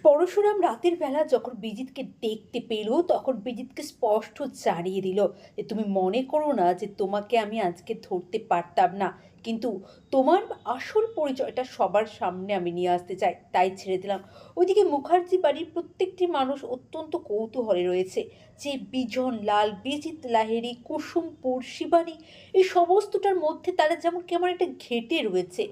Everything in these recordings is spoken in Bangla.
পরশুরাম রাতের বেলা যখন বিজিতকে দেখতে পেল তখন বিজিতকে স্পষ্ট জানিয়ে দিল যে তুমি মনে করো না যে তোমাকে আমি আজকে ধরতে পারতাম না, কিন্তু তোমার আসল পরিচয়টা সবার সামনে আমি নিয়ে আসতে চাই, তাই ছেড়ে দিলাম। ওইদিকে মুখার্জি বাড়ির প্রত্যেকটি মানুষ অত্যন্ত কৌতূহলে রয়েছে যে বিজন লাল, বিজিত লাহেরি, কুসুমপুর, শিবানী, এই সমস্তটার মধ্যে তারা যেমন কেমন একটা ঘেঁটে রয়েছে।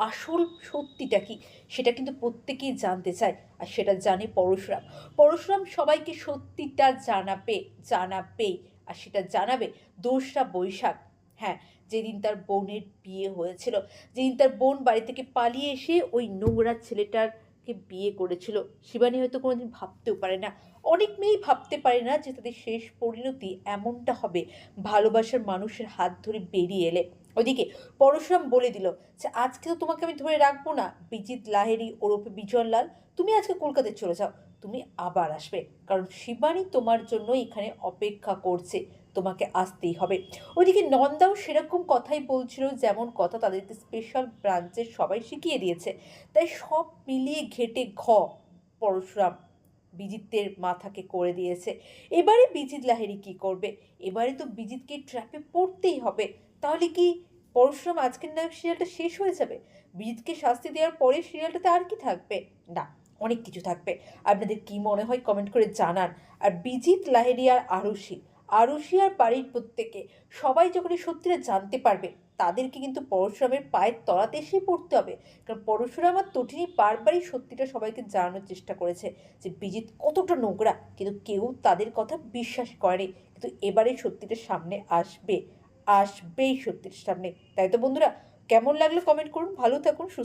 আসল সত্যিটা কি সেটা কিন্তু প্রত্যেকেই জানতে চায়, আর সেটা জানে পরশুরাম। পরশুরাম সবাইকে সত্যিটা জানাবেই, আর সেটা জানাবে ২রা বৈশাখ। হ্যাঁ, যেদিন তার বোনের বিয়ে হয়েছিল, যেদিন তার বোন বাড়ি থেকে পালিয়ে এসে ওই নোংরা ছেলেটাকে বিয়ে করেছিল। শিবানী হয়তো কোনোদিন ভাবতেও পারে না, অনেক মেয়েই ভাবতে পারে না যে তাদের শেষ পরিণতি এমনটা হবে ভালোবাসার মানুষের হাত ধরে বেরিয়ে এলে। ওদিকে পরশুরাম বলে দিল যে আজকে তো তোমাকে আমি ধরে রাখবো না, বিজিত লাহেরি ওরফে বিজনলাল, তুমি আজকে কলকাতায় চলে যাও, তুমি আবার আসবে, কারণ শিবানী তোমার জন্য এখানে অপেক্ষা করছে, তোমাকে আসতেই হবে। ওইদিকে নন্দাও সেরকম কথাই বলছিল, যেমন কথা তাদেরকে স্পেশাল ব্রাঞ্চের সবাই শিখিয়ে দিয়েছে। তাই সব মিলিয়ে ঘেটে পরশুরাম বিজিতের মাথাকে করে দিয়েছে। এবারে বিজিত লাহেরি কি করবে? এবারে তো বিজিতকে ট্র্যাপে পড়তেই হবে। তাহলে কি পরশুরাম আজকের নায়ক সিরিয়ালটা শেষ হয়ে যাবে? বিজিতকে শাস্তি দেওয়ার পরে সিরিয়ালটাতে আর কি থাকবে? না, অনেক কিছু থাকবে। আপনাদের কি মনে হয় কমেন্ট করে জানান। আর বিজিত লাহেরি আর আরুষি আর বাড়ির প্রত্যেকে সবাই যখন এই সত্যিটা জানতে পারবে, তাদেরকে কিন্তু পরশুরামের পায়ের তলাতে এসেই পড়তে হবে। কারণ পরশুরাম আর তটিনী বারবারই সত্যিটা সবাইকে জানানোর চেষ্টা করেছে যে বিজিত কতটা নোংরা, কিন্তু কেউ তাদের কথা বিশ্বাস করেনি। কিন্তু এবারে সত্যিটা সামনে আসবেই সত্যির সামনে। তাই তো বন্ধুরা, কেমন লাগলো কমেন্ট করুন। ভালো থাকুন, সুস্থ